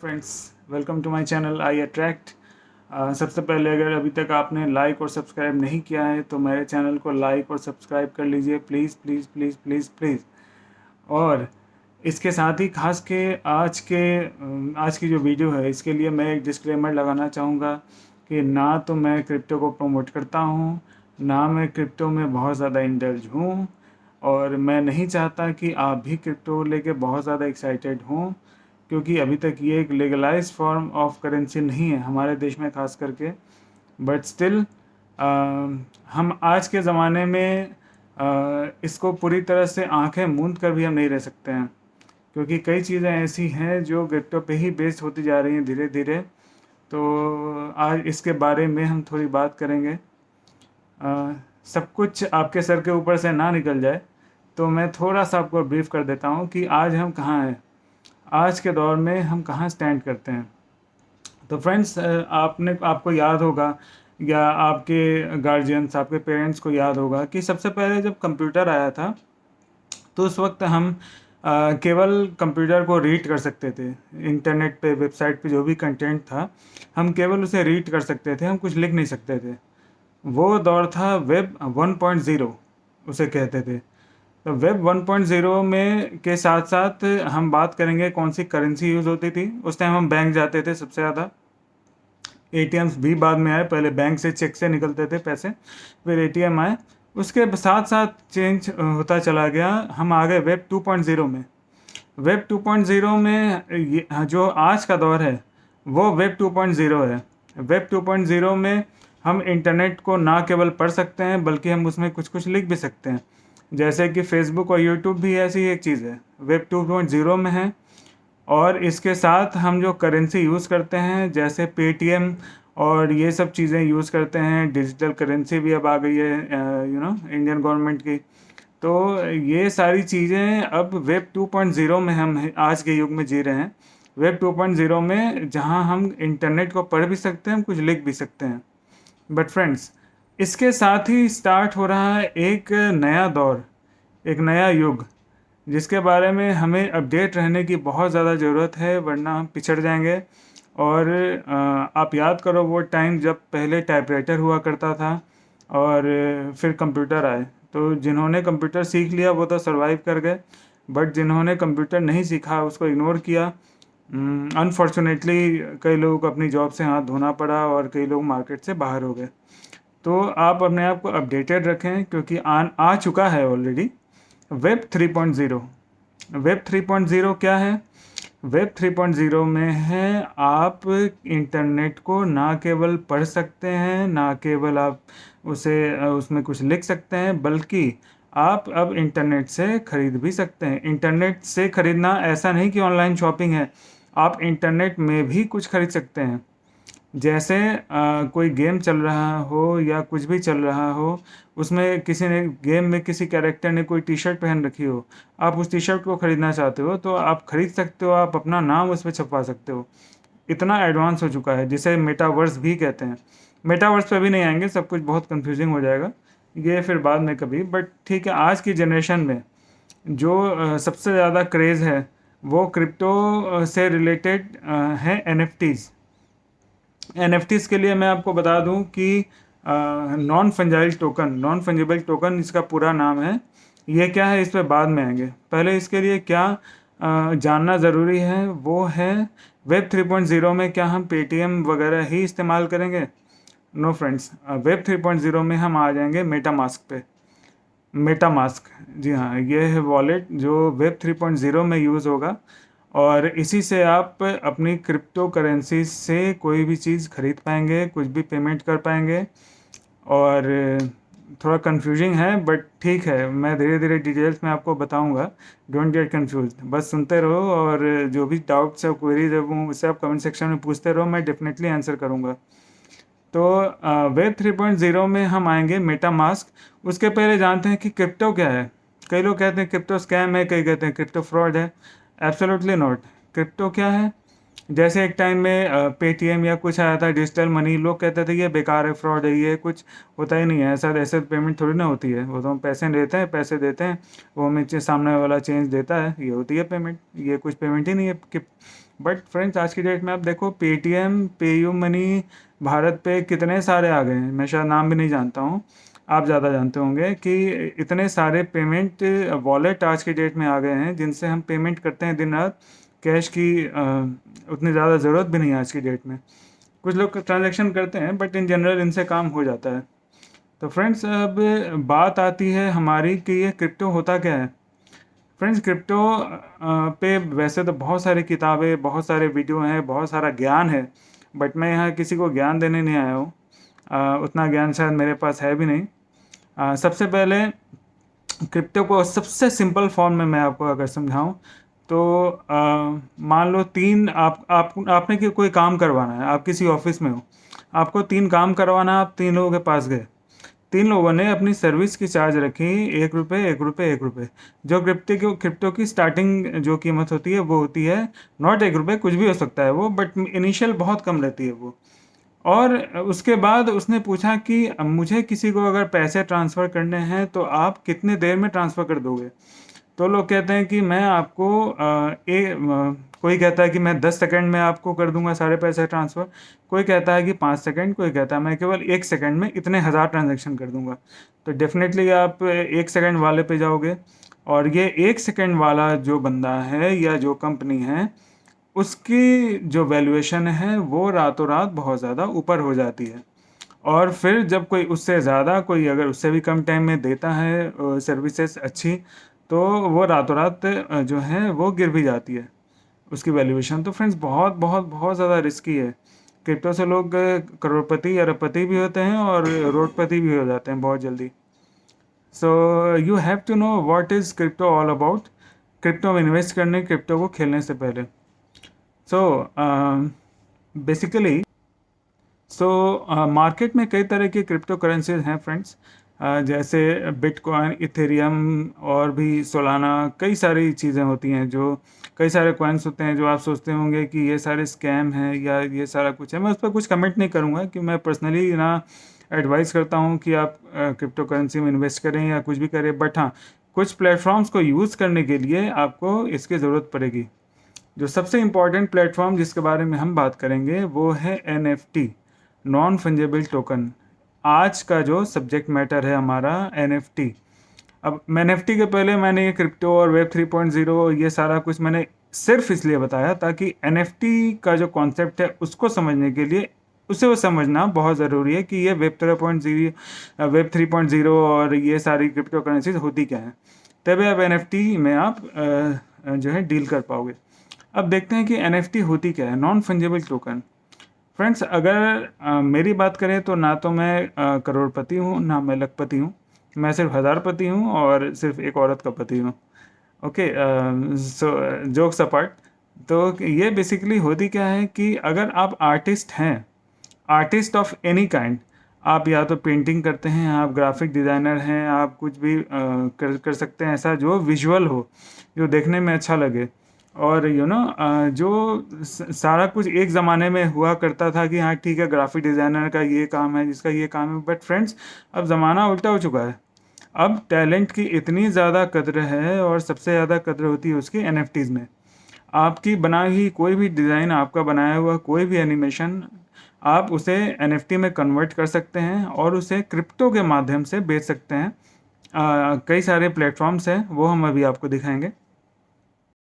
Friends, welcome to my channel I attract. सबसे पहले अगर अभी तक आपने लाइक और सब्सक्राइब नहीं किया है तो मेरे चैनल को लाइक और सब्सक्राइब कर लीजिए, please please please please please. और इसके साथ ही खास के आज की जो वीडियो है इसके लिए मैं एक डिस्क्लेमर लगाना चाहूँगा कि ना तो मैं क्रिप्टो को प्रमोट करता हूँ, ना मैं क्रिप्टो में बहुत ज़्यादा इंडल्ज हूँ, और मैं नहीं चाहता कि आप भी क्रिप्टो लेके बहुत ज़्यादा एक्साइटेड हों, क्योंकि अभी तक ये एक लीगलाइज्ड फॉर्म ऑफ करेंसी नहीं है हमारे देश में खास करके। बट स्टिल हम आज के ज़माने में इसको पूरी तरह से आंखें मूंद कर भी हम नहीं रह सकते हैं, क्योंकि कई चीज़ें ऐसी हैं जो क्रिप्टो पे ही बेस्ड होती जा रही हैं धीरे धीरे। तो आज इसके बारे में हम थोड़ी बात करेंगे। सब कुछ आपके सर के ऊपर से ना निकल जाए तो मैं थोड़ा सा आपको ब्रीफ कर देता हूँ कि आज हम कहाँ हैं, आज के दौर में हम कहाँ स्टैंड करते हैं। तो फ्रेंड्स, आपको याद होगा या आपके गार्जियंस, आपके पेरेंट्स को याद होगा कि सबसे पहले जब कंप्यूटर आया था तो उस वक्त हम केवल कंप्यूटर को रीड कर सकते थे। इंटरनेट पे, वेबसाइट पे जो भी कंटेंट था हम केवल उसे रीड कर सकते थे, हम कुछ लिख नहीं सकते थे। वो दौर था वेब 1.0 उसे कहते थे। तो वेब 1.0 में के साथ साथ हम बात करेंगे कौन सी करेंसी यूज़ होती थी। उस टाइम हम बैंक जाते थे सबसे ज़्यादा। एटीएम्स भी बाद में आए, पहले बैंक से चेक से निकलते थे पैसे, फिर एटीएम आए। उसके साथ साथ चेंज होता चला गया, हम आ गए वेब 2.0 में। वेब 2.0 में जो आज का दौर है वो वेब 2.0 है। वेब 2.0 में हम इंटरनेट को ना केवल पढ़ सकते हैं बल्कि हम उसमें कुछ कुछ लिख भी सकते हैं, जैसे कि फेसबुक और यूट्यूब भी ऐसी एक चीज़ है, वेब 2.0 में है। और इसके साथ हम जो करेंसी यूज़ करते हैं जैसे पेटीएम और ये सब चीज़ें यूज़ करते हैं, डिजिटल करेंसी भी अब आ गई है इंडियन गवर्नमेंट की। तो ये सारी चीज़ें अब वेब 2.0 में हम आज के युग में जी रहे हैं। वेब 2.0 में जहां हम इंटरनेट को पढ़ भी सकते हैं, हम कुछ लिख भी सकते हैं। बट फ्रेंड्स, इसके साथ ही स्टार्ट हो रहा है एक नया दौर, एक नया युग, जिसके बारे में हमें अपडेट रहने की बहुत ज़्यादा ज़रूरत है, वरना हम पिछड़ जाएंगे। और आप याद करो वो टाइम जब पहले टाइपराइटर हुआ करता था और फिर कंप्यूटर आए। तो जिन्होंने कंप्यूटर सीख लिया वो तो सरवाइव कर गए, बट जिन्होंने कंप्यूटर नहीं सीखा, उसको इग्नोर किया, अनफॉर्चुनेटली कई लोगों को अपनी जॉब से हाथ धोना पड़ा और कई लोग मार्केट से बाहर हो गए। तो आप अपने आप को अपडेटेड रखें, क्योंकि आ चुका है ऑलरेडी वेब 3.0। वेब 3.0 क्या है? वेब 3.0 में है आप इंटरनेट को ना केवल पढ़ सकते हैं, ना केवल आप उसमें कुछ लिख सकते हैं, बल्कि आप अब इंटरनेट से खरीद भी सकते हैं। इंटरनेट से खरीदना ऐसा नहीं कि ऑनलाइन शॉपिंग है, आप इंटरनेट में भी कुछ खरीद सकते हैं। जैसे कोई गेम चल रहा हो या कुछ भी चल रहा हो, उसमें किसी ने गेम में किसी कैरेक्टर ने कोई टी शर्ट पहन रखी हो, आप उस टी शर्ट को ख़रीदना चाहते हो तो आप ख़रीद सकते हो, आप अपना नाम उस पर छपवा सकते हो। इतना एडवांस हो चुका है, जिसे मेटावर्स भी कहते हैं। मेटावर्स पे भी नहीं आएंगे, सब कुछ बहुत कंफ्यूजिंग हो जाएगा, ये फिर बाद में कभी। बट ठीक है, आज की जनरेशन में जो सबसे ज़्यादा क्रेज़ है वो क्रिप्टो से रिलेटेड है एन एफ टीज़ के लिए मैं आपको बता दूं कि नॉन फंजिबल टोकन इसका पूरा नाम है। ये क्या है, इस पर बाद में आएंगे। पहले इसके लिए क्या जानना ज़रूरी है वो है, वेब 3.0 में क्या हम पेटीएम वगैरह ही इस्तेमाल करेंगे? नो फ्रेंड्स, वेब 3.0 में हम आ जाएंगे मेटामास्क पे। मेटामास्क, जी हाँ, ये है वॉलेट जो वेब 3.0 में यूज़ होगा, और इसी से आप अपनी क्रिप्टो करेंसी से कोई भी चीज़ खरीद पाएंगे, कुछ भी पेमेंट कर पाएंगे। और थोड़ा कंफ्यूजिंग है, बट ठीक है, मैं धीरे धीरे डिटेल्स में आपको बताऊंगा। डोंट गेट कंफ्यूज, बस सुनते रहो, और जो भी डाउट्स है, क्वेरीज है, वो उससे आप कमेंट सेक्शन में पूछते रहो, मैं डेफिनेटली आंसर करूँगा। तो वेब 3.0 में हम आएंगे मेटामास्क। उसके पहले जानते हैं कि क्रिप्टो क्या है। कई लोग कहते हैं क्रिप्टो स्कैम है, कई कहते हैं क्रिप्टो फ्रॉड है। Absolutely not. क्रिप्टो क्या है? जैसे एक टाइम में पेटीएम या कुछ आया था, डिजिटल मनी, लोग कहते थे ये बेकार है, फ्रॉड है, ये कुछ होता ही नहीं है, ऐसा ऐसे पेमेंट थोड़ी ना होती है। वो तो हम पैसे लेते हैं, पैसे देते हैं, वो हमें सामने वाला चेंज देता है, ये होती है पेमेंट, ये कुछ पेमेंट ही नहीं है। बट फ्रेंड्स आज की डेट में आप देखो पेटीएम, पेयू मनी, भारत पे कितने सारे आ गए हैं। मैं शायद नाम भी नहीं जानता हूँ, आप ज़्यादा जानते होंगे कि इतने सारे पेमेंट वॉलेट आज की डेट में आ गए हैं जिनसे हम पेमेंट करते हैं दिन रात। कैश की उतनी ज़्यादा ज़रूरत भी नहीं है आज की डेट में। कुछ लोग ट्रांजैक्शन करते हैं बट इन जनरल इनसे काम हो जाता है। तो फ्रेंड्स अब बात आती है हमारी कि ये क्रिप्टो होता क्या है। फ्रेंड्स क्रिप्टो पे वैसे तो बहुत सारी किताबें, बहुत सारे वीडियो हैं, बहुत सारा ज्ञान है, बट मैं यहाँ किसी को ज्ञान देने नहीं आया हूँ। उतना ज्ञान शायद मेरे पास है भी नहीं। सबसे पहले क्रिप्टो को सबसे सिंपल फॉर्म में मैं आपको अगर समझाऊं तो मान लो तीन आपने कोई काम करवाना है, आप किसी ऑफिस में हो, आपको तीन काम करवाना है, आप तीन लोगों के पास गए, तीन लोगों ने अपनी सर्विस की चार्ज रखी 1 रुपये, 1 रुपये, 1 रुपये। जो क्रिप्टो की स्टार्टिंग जो कीमत होती है वो होती है नॉट 1 रुपये, कुछ भी हो सकता है वो, बट इनिशियल बहुत कम रहती है वो। और उसके बाद उसने पूछा कि मुझे किसी को अगर पैसे ट्रांसफ़र करने हैं तो आप कितने देर में ट्रांसफ़र कर दोगे। तो लोग कहते हैं कि मैं आपको कोई कहता है कि मैं 10 सेकंड में आपको कर दूंगा सारे पैसे ट्रांसफ़र, कोई कहता है कि 5 सेकंड, कोई कहता है मैं केवल 1 सेकंड में इतने हज़ार ट्रांजेक्शन कर दूंगा। तो डेफिनेटली आप 1 सेकंड वाले पे जाओगे, और ये 1 सेकंड वाला जो बंदा है या जो कंपनी है उसकी जो वैल्यूएशन है वो रातों रात बहुत ज़्यादा ऊपर हो जाती है। और फिर जब कोई उससे ज़्यादा, कोई अगर उससे भी कम टाइम में देता है सर्विसेज अच्छी, तो वो रातों रात जो है वो गिर भी जाती है उसकी वैल्यूएशन। तो फ्रेंड्स बहुत बहुत बहुत ज़्यादा रिस्की है। क्रिप्टो से लोग करोड़पति, अरबपति भी होते हैं और रोडपति भी हो जाते हैं बहुत जल्दी। So you have to know what is crypto all about. Crypto में इन्वेस्ट करने, क्रिप्टो को खेलने से पहले। सो बेसिकली मार्केट में कई तरह की क्रिप्टो करेंसीज हैं फ्रेंड्स, जैसे बिटकॉइन, इथेरियम और भी सोलाना, कई सारी चीज़ें होती हैं, जो कई सारे कॉइन्स होते हैं जो आप सोचते होंगे कि ये सारे स्कैम हैं या ये सारा कुछ है। मैं उस पर कुछ कमेंट नहीं करूँगा कि मैं पर्सनली ना एडवाइस करता हूँ कि आप क्रिप्टो करेंसी में इन्वेस्ट करें या कुछ भी करें, बट हाँ कुछ प्लेटफॉर्म्स को यूज़ करने के लिए आपको इसकी ज़रूरत पड़ेगी। जो सबसे इम्पॉर्टेंट प्लेटफॉर्म जिसके बारे में हम बात करेंगे वो है NFT, नॉन फंजेबल टोकन। आज का जो सब्जेक्ट मैटर है हमारा NFT। अब NFT के पहले मैंने ये क्रिप्टो और वेब 3.0 ये सारा कुछ मैंने सिर्फ इसलिए बताया ताकि NFT का जो कॉन्सेप्ट है उसको समझने के लिए उसे वो समझना बहुत ज़रूरी है कि ये वेब 3.0 और ये सारी क्रिप्टो करेंसीज होती क्या हैं, तभी आप NFT में आप जो है डील कर पाओगे। अब देखते हैं कि NFT होती क्या है, नॉन फंजेबल टोकन। फ्रेंड्स अगर मेरी बात करें तो ना तो मैं करोड़पति हूँ, ना मैं लखपति हूँ, मैं सिर्फ हज़ारपति हूँ और सिर्फ एक औरत का पति हूँ। ओके, सो जोक्स अपार्ट, तो ये बेसिकली होती क्या है कि अगर आप आर्टिस्ट हैं, आर्टिस्ट ऑफ एनी काइंड, आप या तो पेंटिंग करते हैं, आप ग्राफिक डिज़ाइनर हैं, आप कुछ भी कर सकते हैं ऐसा जो विजुअल हो, जो देखने में अच्छा लगे। और जो सारा कुछ एक ज़माने में हुआ करता था कि हाँ ठीक है ग्राफिक डिज़ाइनर का ये काम है, जिसका ये काम है, बट फ्रेंड्स अब ज़माना उल्टा हो चुका है। अब टैलेंट की इतनी ज़्यादा कद्र है और सबसे ज़्यादा कद्र होती है उसकी NFTs में। आपकी बनाई हुई कोई भी डिज़ाइन, आपका बनाया हुआ कोई भी एनिमेशन, आप उसे NFT में कन्वर्ट कर सकते हैं और उसे क्रिप्टो के माध्यम से बेच सकते हैं। कई सारे प्लेटफॉर्म्स हैं, वो हम अभी आपको दिखाएंगे।